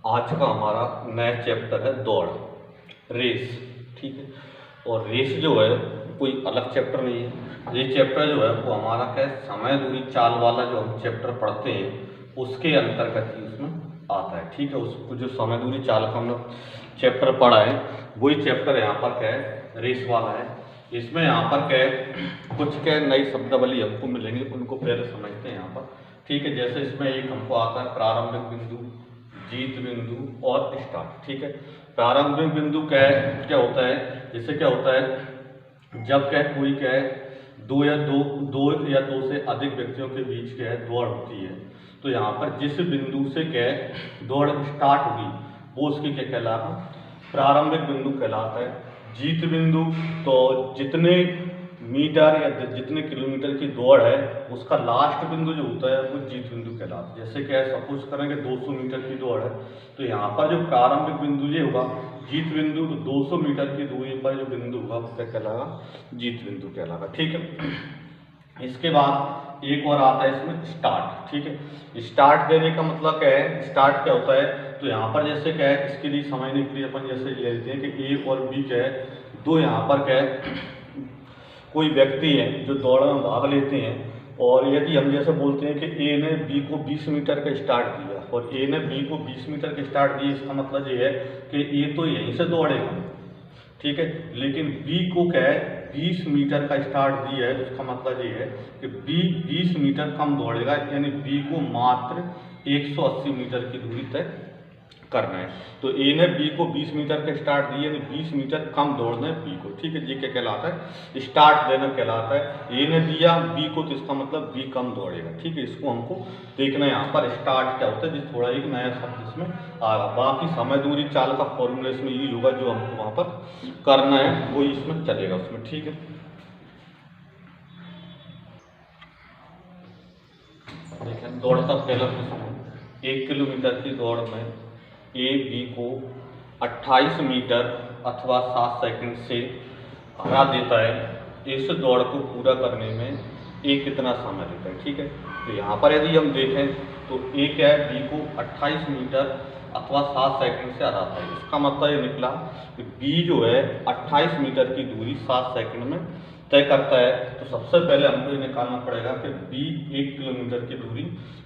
आज का हमारा नया चैप्टर है दौड़, रेस। ठीक है, और रेस जो है कोई अलग चैप्टर नहीं है। ये चैप्टर जो है वो हमारा क्या है, समय दूरी चाल वाला जो हम चैप्टर पढ़ते हैं उसके अंतर्गत ही उसमें आता है। ठीक है, उसको जो समय दूरी चाल का हम लोग चैप्टर पढ़ा है वही चैप्टर यहाँ पर क्या है, रेस वाला है। इसमें यहाँ पर क्या है, कुछ क्या नई शब्दावली हमको मिलेंगे, उनको पहले समझते हैं यहाँ पर। ठीक है, जैसे इसमें एक हमको आता है प्रारंभिक बिंदु, जीत बिंदु और स्टार्ट। ठीक है, प्रारंभिक बिंदु क्या है, क्या होता है, जैसे क्या होता है जब क्या कोई क्या है दो या दो से अधिक व्यक्तियों के बीच क्या है दौड़ होती है, तो यहाँ पर जिस बिंदु से क्या है दौड़ स्टार्ट होगी वो उसकी क्या कहलाता है, प्रारंभिक बिंदु कहलाता है। जीत बिंदु तो जितने मीटर या जितने किलोमीटर की दौड़ है उसका लास्ट बिंदु जो होता है वो जीत बिंदु कहलाता है। जैसे क्या है, सपोज करेंगे 200 मीटर की दौड़ है, तो यहाँ पर जो प्रारंभिक बिंदु ये होगा जीत बिंदु, तो 200 मीटर की दूरी पर जो बिंदु होगा वो क्या कहलाएगा, जीत बिंदु कहलाएगा। ठीक है, इसके बाद एक और आता है इसमें स्टार्ट। ठीक है, स्टार्ट देने का मतलब क्या है, स्टार्ट क्या होता है, तो यहाँ पर जैसे क्या है, इसके लिए समझने के लिए अपन जैसे ले लेते हैं कि ए और बी क्या है, दो यहाँ पर क्या है कोई व्यक्ति है जो दौड़ में भाग लेते हैं, और यदि हम जैसे बोलते हैं कि ए ने बी को 20 मीटर का स्टार्ट दिया और ए ने बी को 20 मीटर का स्टार्ट दिया, इसका मतलब ये है कि ए तो यहीं से दौड़ेगा। ठीक है, लेकिन बी को क्या है 20 मीटर का स्टार्ट दिया है, उसका मतलब ये है कि बी 20 मीटर कम दौड़ेगा, यानी बी को मात्र 180 मीटर की दूरी तय करना है। तो ए ने बी को 20 मीटर का स्टार्ट दिया, यानी 20 मीटर कम दौड़ना है बी को। ठीक है, ये क्या कहलाता है, स्टार्ट देना कहलाता है। ए ने दिया बी को, तो इसका मतलब बी कम दौड़ेगा। ठीक है, इसको हमको देखना है यहाँ पर स्टार्ट क्या होता है, जिस थोड़ा एक नया शब्द इसमें आएगा। बाकी समय दूरी चाल का फॉर्मूला इसमें यही होगा, जो हमको वहाँ पर करना है वही इसमें चलेगा उसमें। ठीक है, देखिए दौड़ का पहला प्रश्न, 1 किलोमीटर की दौड़ में ए बी को 28 मीटर अथवा 7 सेकंड से हरा देता है। इस दौड़ को पूरा करने में ए कितना समय लेता है। ठीक है, तो यहाँ पर यदि हम देखें तो ए क्या है, बी को 28 मीटर अथवा 7 सेकंड से हराता है। इसका मतलब ये निकला कि बी जो है 28 मीटर की दूरी 7 सेकंड में तय करता है। तो सबसे पहले हमको ये निकालना पड़ेगा कि बी 1 किलोमीटर की दूरी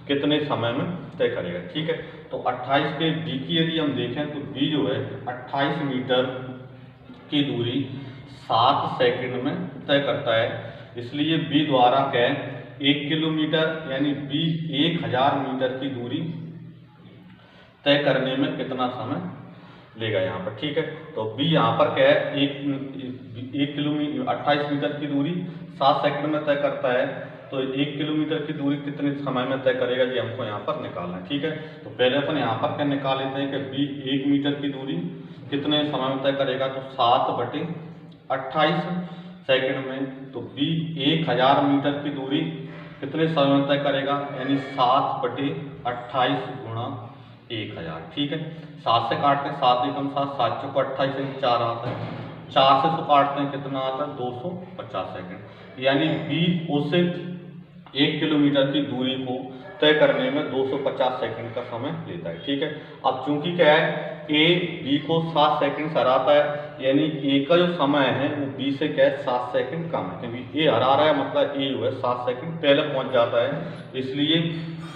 कितने समय में तय करेगा। ठीक है, तो 28 के बी की यदि हम देखें तो बी जो है 28 मीटर की दूरी 7 सेकंड में तय करता है। इसलिए बी द्वारा क्या है 1 किलोमीटर यानी बी 1000 मीटर की दूरी तय करने में कितना समय लेगा यहाँ पर। ठीक है, तो बी यहाँ पर क्या है, एक किलोमीटर 28 मीटर की दूरी 7 सेकंड में तय करता है, तो 1 किलोमीटर की दूरी कितने समय में तय करेगा ये हमको यहाँ पर निकालना है। ठीक है, तो पहले अपन यहाँ पर क्या निकाल लेते हैं कि बी 1 मीटर की दूरी कितने समय में तय करेगा, तो 7/28 सेकंड में। तो बी 1000 मीटर की दूरी कितने समय में तय करेगा, यानी 7/28 गुणा 1000। ठीक है, 7 से काटते हैं, 7 एकम 7, 7 चौको 28 से 4 आता है, 4 से तो काटते हैं कितना आता है 250 सेकंड, यानी बी उसे 1 किलोमीटर की दूरी को तय करने में 250 सेकंड का समय लेता है। ठीक है, अब चूंकि क्या है ए बी को 7 सेकंड से हराता है, यानी ए का जो समय है वो बी से क्या है 7 सेकंड कम है, क्योंकि ए हरा रहा है मतलब ए जो है 7 सेकंड पहले पहुंच जाता है। इसलिए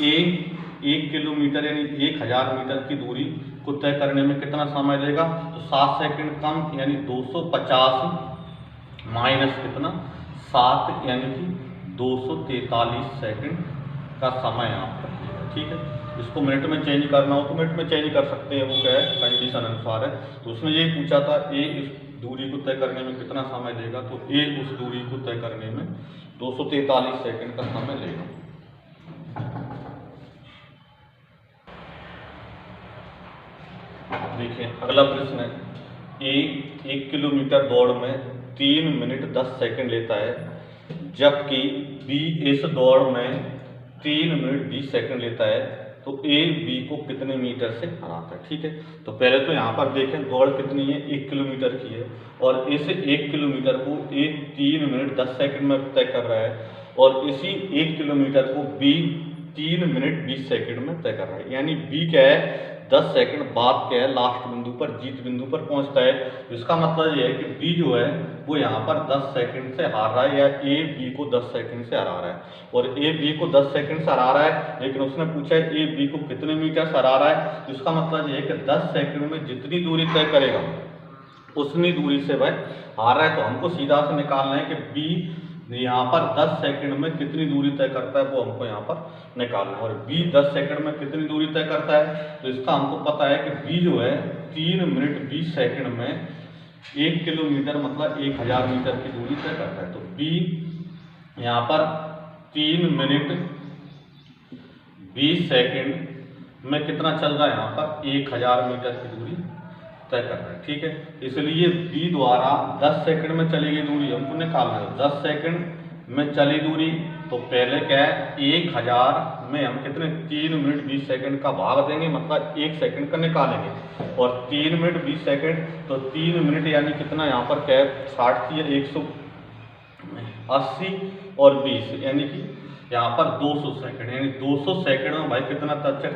ए 1 किलोमीटर यानी 1000 मीटर की दूरी को तय करने में कितना समय लेगा, तो 7 सेकंड कम यानी 250 माइनस कितना 7 यानी कि 243 सेकंड का समय यहाँ पर लेगा। ठीक है, इसको मिनट में चेंज करना हो तो मिनट में चेंज कर सकते हैं, वो क्या है कंडीशन अनुसार है। तो उसने ये पूछा था ए इस दूरी को तय करने में कितना समय लेगा, तो ए उस दूरी को तय करने में 243 सेकंड का समय लेगा। देखिए अगला प्रश्न है, ए 1 किलोमीटर दौड़ में 3 मिनट 10 सेकंड लेता है, जबकि बी इस दौड़ में 3 मिनट 20 सेकंड लेता है, तो ए बी को कितने मीटर से हराता है। ठीक है, तो पहले तो यहाँ पर देखें दौड़ कितनी है 1 किलोमीटर की है, और इस 1 किलोमीटर को ए 3 मिनट 10 सेकंड में तय कर रहा है, और इसी 1 किलोमीटर को बी 3 मिनट 20 सेकंड में तय कर रहा है। यानी बी क्या है, 10 सेकंड बाद क्या है लास्ट बिंदु पर जीत बिंदु पर पहुंचता है। तो इसका मतलब ये है कि बी जो है वो यहाँ पर 10 सेकंड से हार रहा है, या ए बी को 10 सेकंड से हरा रहा है। और ए बी को 10 सेकंड से हरा रहा है, लेकिन उसने पूछा है ए बी को कितने मीटर से हरा रहा है। तो इसका मतलब ये है कि 10 सेकंड में जितनी दूरी तय करेगा उतनी दूरी से वह हार रहा है। तो हमको सीधा से निकालना है कि बी यहाँ पर 10 सेकंड में कितनी दूरी तय करता है, वो हमको यहाँ पर निकालना है। और बी 10 सेकंड में कितनी दूरी तय करता है, तो इसका हमको पता है कि बी जो है 3 मिनट 20 सेकंड में 1 किलोमीटर मतलब 1000 मीटर की दूरी तय करता है। तो बी यहाँ पर 3 मिनट 20 सेकंड में कितना चल रहा है, यहाँ पर 1000 मीटर की दूरी तय कर रहा है। ठीक है, इसलिए बी द्वारा 10 सेकंड में चली गई दूरी हमको निकालना है। 10 सेकंड में चली दूरी, तो पहले क्या है 1000 में हम कितने 3 मिनट 20 सेकंड का भाग देंगे, मतलब 1 सेकंड का निकालेंगे। और 3 मिनट 20 सेकंड तो 3 मिनट यानी कितना यहाँ पर क्या है 60 या 180 और 20 यानी कि यहाँ पर 200 सेकंड, यानी 200 सेकंड में भाई कितना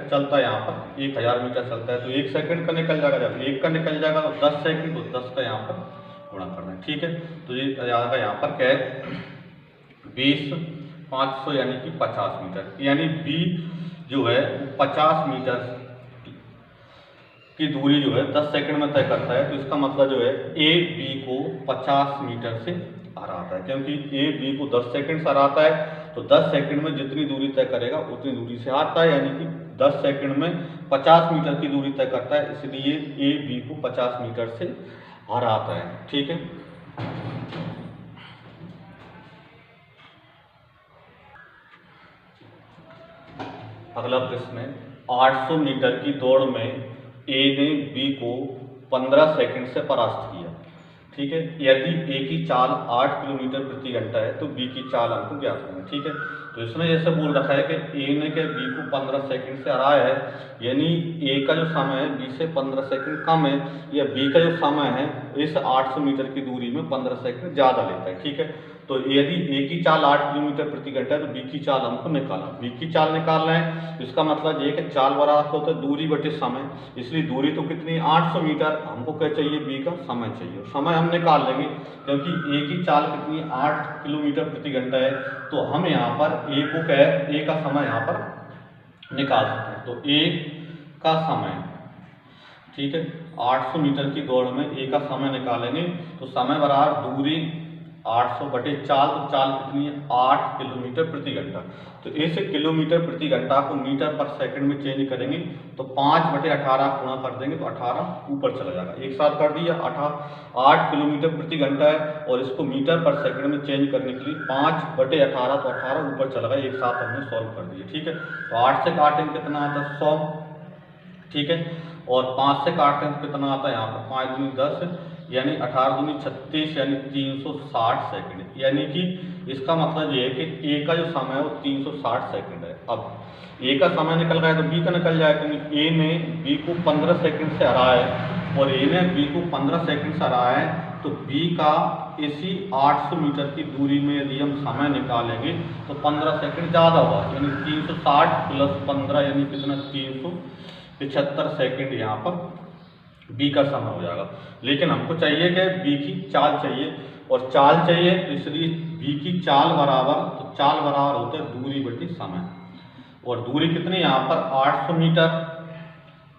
चलता है, यहाँ पर 1000 मीटर चलता है। तो 1 सेकंड का निकल जाएगा, जब 1 का निकल जाएगा तो 10 सेकंड, तो 10 का यहाँ पर गुणा करना है। ठीक है, तो ये जाएगा यहाँ पर क्या है 20 500 यानी कि 50 मीटर, यानी बी जो है 50 मीटर की दूरी जो है 10 सेकंड में तय करता है। तो इसका मतलब जो है ए बी को 50 मीटर से हराता है, क्योंकि ए बी को 10 सेकंड से हराता है। तो 10 सेकंड में जितनी दूरी तय करेगा उतनी दूरी से हारता है, यानी कि 10 सेकंड में 50 मीटर की दूरी तय करता है, इसलिए ए बी को 50 मीटर से हराता है। ठीक है, अगला प्रश्न है 800 मीटर की दौड़ में ए ने बी को 15 सेकंड से परास्त किया। ठीक है, यदि ए की चाल 8 किलोमीटर प्रति घंटा है तो बी की चाल हमको ज्ञात करना है। ठीक है, तो इसमें जैसे बोल रखा है कि ए ने के बी को 15 सेकंड से हराया है, यानी ए का जो समय है बी से 15 सेकंड कम है, या बी का जो समय है इस 800 मीटर की दूरी में 15 सेकंड ज़्यादा लेता है। ठीक है, तो यदि ए की चाल 8 किलोमीटर प्रति घंटा है तो बी की चाल हमको निकालना, बी की चाल निकालना है। तो इसका मतलब ये कि चाल बराबर होता है दूरी बटे समय, इसलिए दूरी तो कितनी 800 मीटर, हमको क्या चाहिए बी का समय चाहिए। समय हम निकाल लेंगे, क्योंकि ए की चाल कितनी 8 किलोमीटर प्रति घंटा है, तो हम यहाँ पर ए को क्या है ए का समय यहाँ पर निकाल सकते हैं। तो ए का समय, ठीक है, 800 मीटर की दौड़ में ए का समय निकालेंगे, तो समय बराबर दूरी 800 बटे चाल, तो चाल कितनी है 8 किलोमीटर प्रति घंटा। तो इस किलोमीटर प्रति घंटा को मीटर पर सेकंड में चेंज करेंगे, तो 5 बटे 18 गुणा कर देंगे तो 18 ऊपर चला जाएगा। एक साथ कर दिया 8 किलोमीटर प्रति घंटा है, और इसको मीटर पर सेकंड में चेंज करने के लिए 5 बटे 18 तो 18 ऊपर चला गया। एक साथ हमने सॉल्व कर दिया। ठीक है, तो 8 से काटेंगे कितना आता है 100। ठीक है, और 5 से काटते हैं तो कितना आता है यहाँ पर 5 दूनी 10 यानी 18 दूनी 36 यानी 360 सेकंड, यानी कि इसका मतलब ये है कि ए का जो समय है वो 360 सेकंड है। अब ए का समय निकल गया तो बी का निकल जाएगा, क्योंकि ए ने बी को 15 सेकंड से हराया है और ए ने बी को 15 सेकंड से हराया है, तो बी का इसी 800 मीटर की दूरी में यदि हम समय निकालेंगे तो 15 सेकंड ज़्यादा हुआ, यानी 360 प्लस 15 यानी कितना 375 सेकंड यहाँ पर बी का समय हो जाएगा। लेकिन हमको चाहिए कि बी की चाल चाहिए, और चाल चाहिए तो इसलिए बी की चाल बराबर, तो चाल बराबर होता है दूरी बटी समय, और दूरी कितनी यहाँ पर 800 मीटर।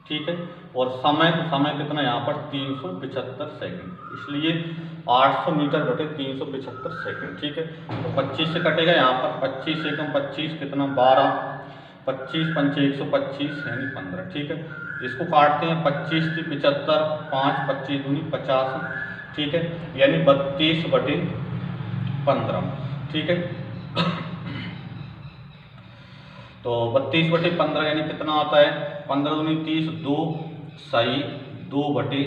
ठीक है, और समय, तो समय कितना यहाँ पर 375 सेकंड, इसलिए 800 मीटर बटे 375 सेकंड। ठीक है, तो 25 से कटेगा यहाँ पर 25 से कम 25 कितना 12, 25 पंचे 125 यानी 15। ठीक है, इसको काटते हैं 25 से 75, 5 25 दूनी 50। ठीक है, यानी 32 बटे 15। ठीक है, तो 32 बटे 15 यानी कितना आता है 15 दूनी 30, 2 सही 2 बटे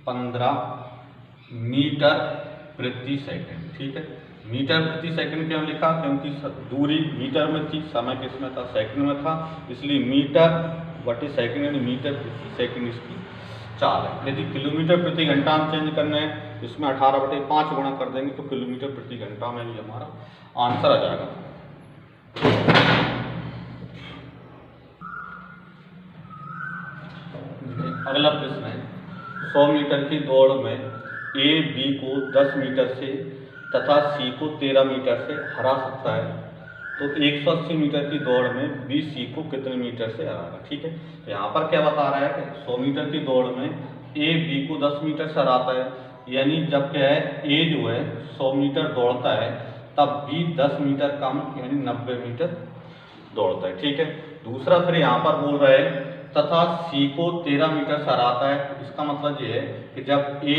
15 मीटर प्रति सेकंड। ठीक है, मीटर प्रति सेकंड क्यों लिखा, क्योंकि दूरी मीटर में थी, समय किस में था सेकंड में था, इसलिए मीटर बटे सेकंड यानी मीटर प्रति सेकंड इसकी चाल है। यदि किलोमीटर प्रति घंटा हम चेंज करना है, इसमें 18 बटे 5 गुणा कर देंगे तो किलोमीटर प्रति घंटा में भी हमारा आंसर आ जाएगा। अगला प्रश्न है 100 मीटर की दौड़ में ए बी को 10 मीटर से तथा सी को 13 मीटर से हरा सकता है, तो 180 मीटर की दौड़ में बी सी को कितने मीटर से हराएगा। ठीक है, तो यहाँ पर क्या बता रहा है कि 100 मीटर की दौड़ में ए बी को 10 मीटर से हराता है, यानी जब क्या है ए जो है 100 मीटर दौड़ता है तब बी 10 मीटर कम यानी 90 मीटर दौड़ता है। ठीक है, दूसरा फिर यहाँ पर बोल रहा है तथा सी को 13 मीटर से हराता है, तो इसका मतलब ये है कि जब ए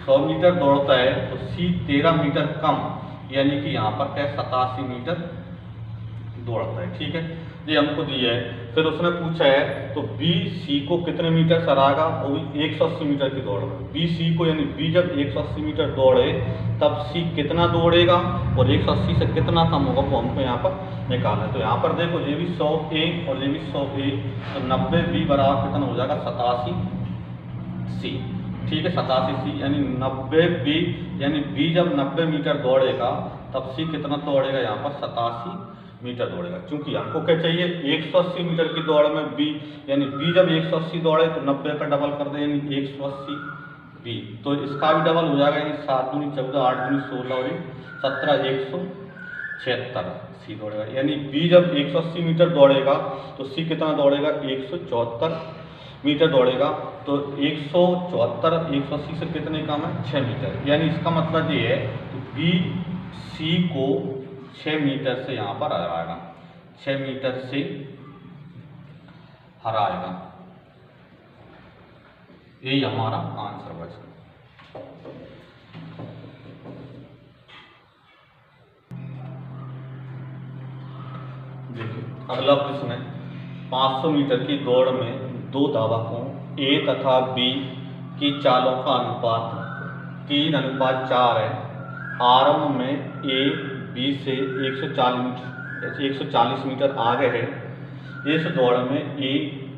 100 मीटर दौड़ता है तो सी 13 मीटर कम यानी कि यहाँ पर क्या 87 मीटर दौड़ता है। ठीक है, ये हमको दिया है। फिर उसने पूछा है तो बी सी को कितने मीटर से हराएगा, वो भी 180 मीटर की दौड़ में। बी सी को यानी बी जब 180 मीटर दौड़े तब सी कितना दौड़ेगा और 180 से कितना कम होगा वो हमको यहाँ पर निकालना है। तो यहाँ पर देखो ये भी 100 ए और ये भी 100 ए, तो 90 बी बराबर कितना हो जाएगा 87 सी। ठीक है, 87 सी यानी 90 बी, यानी बी जब 90 मीटर दौड़ेगा तब सी कितना दौड़ेगा यहाँ पर 87 मीटर दौड़ेगा। क्योंकि हमको क्या चाहिए 180 मीटर की दौड़ में बी, यानी बी जब 180 दौड़े तो 90 का डबल कर दे यानी 180 बी, तो इसका भी डबल हो जाएगा यानी 7 दूनी 14 8 दूनी 16 और 17 176 सी दौड़ेगा। यानी बी जब 180 मीटर दौड़ेगा तो सी कितना दौड़ेगा 174 मीटर दौड़ेगा, तो 174 180 से कितने कम है 6 मीटर, यानी इसका मतलब ये है कि बी सी को 6 मीटर से यहाँ पर हराएगा, 6 मीटर से हराएगा। यही हमारा आंसर बचा। देखिए अगला प्रश्न है 500 मीटर की दौड़ में दो धावकों ए तथा बी की चालों का अनुपात 3:4 है। आरंभ में ए बी से 140 मीटर आगे है, इस दौड़ में ए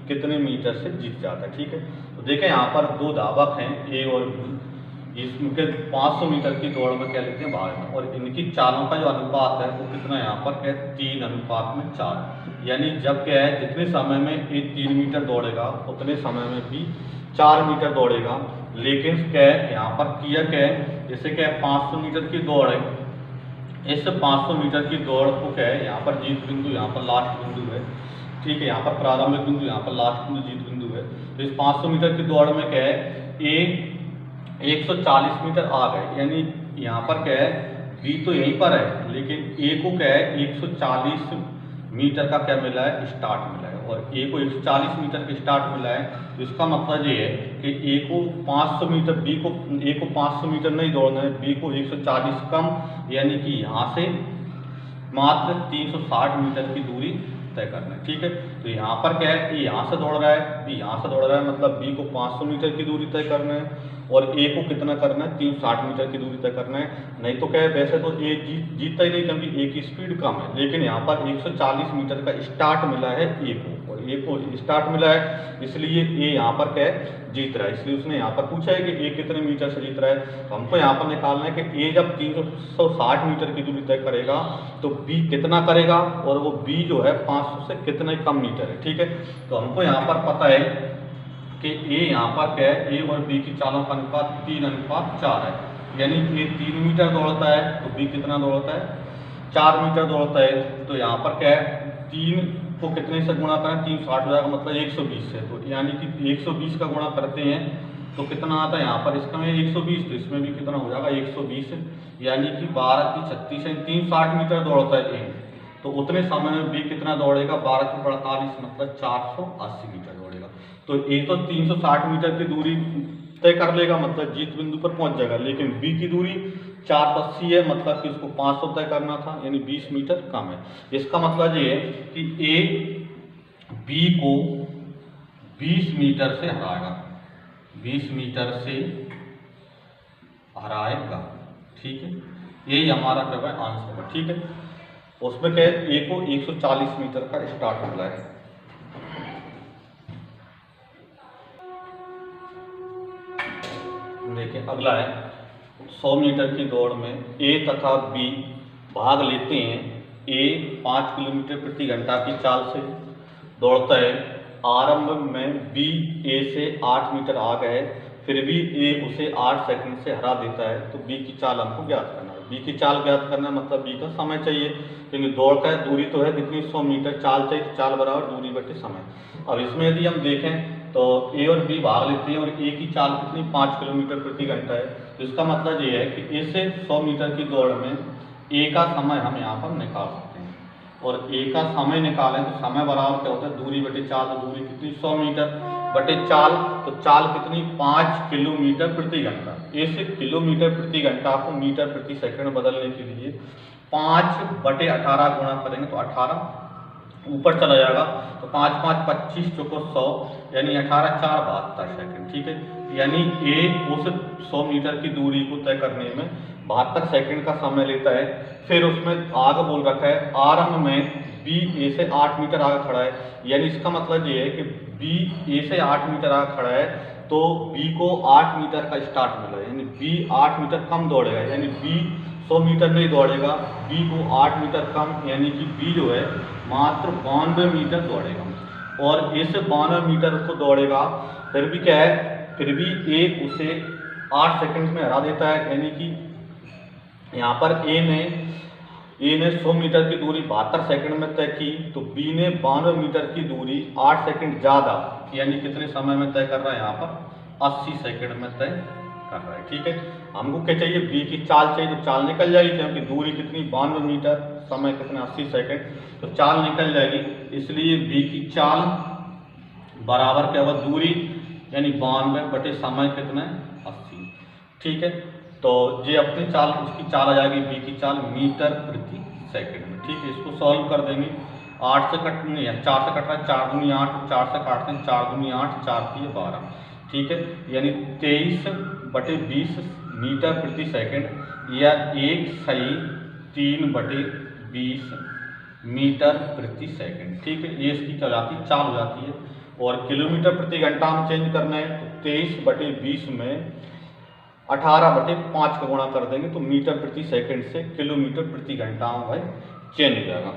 कितने मीटर से जीत जाता है। ठीक है, तो देखें यहाँ पर दो धावक हैं ए और बी, इसके 500 मीटर की दौड़ में क्या लिखते हैं भाग में, और इनकी चालों का जो अनुपात है वो कितना यहाँ पर क्या है 3:4, यानी जब क्या है जितने समय में ए 3 मीटर दौड़ेगा उतने समय में बी 4 मीटर दौड़ेगा। लेकिन क्या है यहाँ पर किया क्या है, जैसे क्या है 500 मीटर की दौड़ है, इस 500 मीटर की दौड़ को क्या है यहाँ पर जीत बिंदु यहाँ पर लास्ट बिंदु है। ठीक है, यहाँ पर प्रारंभिक बिंदु यहाँ पर लास्ट बिंदु जीत बिंदु है। तो इस 500 मीटर की दौड़ में क्या है ए 140 मीटर आ गए, यानी यहाँ पर क्या है बी तो यहीं पर है लेकिन ए को क्या है 140 मीटर का क्या मिला है स्टार्ट मिला है, और ए को 140 मीटर का स्टार्ट मिला है। तो इसका मतलब ये है कि ए को 500 मीटर बी को ए को 500 मीटर नहीं दौड़ना है, बी को 140 कम, यानी कि यहाँ से मात्र 360 मीटर की दूरी तय करना है। ठीक है, तो यहाँ पर क्या है ए यहाँ से दौड़ रहा है, बी यहाँ से दौड़ रहा है, मतलब बी को 500 मीटर की दूरी तय करना है और ए को कितना करना है 360 मीटर की दूरी तय करना है। नहीं तो क्या है वैसे तो ए जीतता ही नहीं क्योंकि ए की स्पीड कम है, लेकिन यहाँ पर 140 मीटर का स्टार्ट मिला है ए को, और ए को स्टार्ट मिला है इसलिए ए यहाँ पर क्या है जीत रहा है। इसलिए उसने यहाँ पर पूछा है कि ए कितने मीटर से जीत रहा है, तो हमको यहाँ पर निकालना है कि ए जब 360 मीटर की दूरी तय करेगा तो बी कितना करेगा, और वो बी जो है 500 से कितने कम मीटर है। ठीक है, तो हमको यहाँ पर पता है कि ए यहाँ पर क्या है ए और बी की चालों का अनुपात 3:4 है, यानी ए 3 मीटर दौड़ता है तो बी कितना दौड़ता है 4 मीटर दौड़ता है। तो यहाँ पर क्या है 3 को कितने से गुणा करें 360 हो जाएगा, मतलब 120 से, तो यानी कि 120 का गुणा करते हैं तो कितना आता है यहाँ पर इसका में 120, तो इसमें भी कितना हो जाएगा 120, यानी कि 12 की 36 है 360 मीटर दौड़ता है ए, तो उतने समय में बी कितना दौड़ेगा 12 की 48, मतलब 480 मीटर दौड़ेगा। तो ए तो 360 मीटर की दूरी तय कर लेगा, मतलब जीत बिंदु पर पहुंच जाएगा, लेकिन बी की दूरी 480 है, मतलब कि उसको 500 तय करना था, यानी 20 मीटर कम है। इसका मतलब ये है कि ए बी को 20 मीटर से हराएगा, 20 मीटर से हराएगा। ठीक है, यही हमारा क्या है आंसर है। ठीक है, उसमें क्या है ए को 140 मीटर का स्टार्ट मिला है। देखिए अगला है 100 मीटर की दौड़ में ए तथा बी भाग लेते हैं। ए 5 किलोमीटर प्रति घंटा की चाल से दौड़ता है आरंभ में बी ए से 8 मीटर आगे है, फिर भी ए उसे 8 सेकंड से हरा देता है, तो बी की चाल हमको ज्ञात करना है। बी की चाल ज्ञात करना मतलब बी का समय चाहिए, क्योंकि दौड़ का दूरी तो है कितनी 100 मीटर, चाल चाहिए तो चाल बराबर दूरी बटे समय। अब इसमें यदि हम देखें तो ए और बी भाग लेते हैं और ए की चाल कितनी 5 किलोमीटर प्रति घंटा है, तो इसका मतलब ये है कि ए से 100 मीटर की दौड़ में ए का समय हम यहाँ पर निकाल सकते हैं। और ए का समय निकालें तो समय बराबर क्या होता है दूरी बटे चाल, तो दूरी कितनी 100 मीटर बटे चाल, तो चाल कितनी 5 किलोमीटर प्रति घंटा। ए से किलोमीटर प्रति घंटा को मीटर प्रति सेकंड बदलने के लिए 5 बटे 18 गुणा करेंगे तो 18 ऊपर चला जाएगा, तो 5 5 25 चौको 100 यानी 18 4 72 सेकंड। ठीक है, यानी ए उस 100 मीटर की दूरी को तय करने में 72 सेकंड का समय लेता है। फिर उसमें आगे बोल रखा है आरंभ में बी ए से 8 मीटर आगे खड़ा है, यानी इसका मतलब ये है कि बी ए से 8 मीटर आगे खड़ा है तो बी को 8 मीटर का स्टार्ट मिला है, यानी बी 8 मीटर कम दौड़ेगा, यानी बी 100 मीटर नहीं दौड़ेगा, बी को 8 मीटर कम, यानी कि बी जो है मात्र 92 मीटर दौड़ेगा। और ए से 92 मीटर को दौड़ेगा, फिर भी क्या है, फिर भी ए उसे 8 सेकंड में हरा देता है, यानी कि यहाँ पर ए ने 100 मीटर की दूरी 72 सेकंड में तय की, तो बी ने 92 मीटर की दूरी 8 सेकंड ज़्यादा, यानी कितने समय में तय कर रहा है, यहाँ पर 80 सेकंड में तय कर रहा है। ठीक है, हमको क्या चाहिए, बी की चाल चाहिए, तो चाल निकल जाएगी क्योंकि दूरी कितनी 92 मीटर, समय कितना 80 सेकंड, तो चाल निकल जाएगी। इसलिए बी की चाल बराबर क्या होगा, दूरी यानी 92 बटे समय कितना है 80। ठीक है, तो ये अपनी चाल, उसकी चाल आ जाएगी बी की चाल मीटर प्रति सेकंड में। ठीक है, इसको सॉल्व कर देंगे। 8 से कटनी है, 4 से कट रहा है, 4 दूनी 8, 4 से काटते हैं, 4 दूनी 8, 4 3 12। ठीक है, यानी 23 बटे 20 मीटर प्रति सेकंड या 1 सही 3 बटे 20 मीटर प्रति सेकंड। ठीक है, ये इसकी कहलाती चाल हो जाती है। और किलोमीटर प्रति घंटा हम चेंज करना है तो 23 बटे 20 में 18 बटे 5 का गुणा कर देंगे तो मीटर प्रति सेकंड से किलोमीटर प्रति घंटा में भाई चेंज हो जाएगा।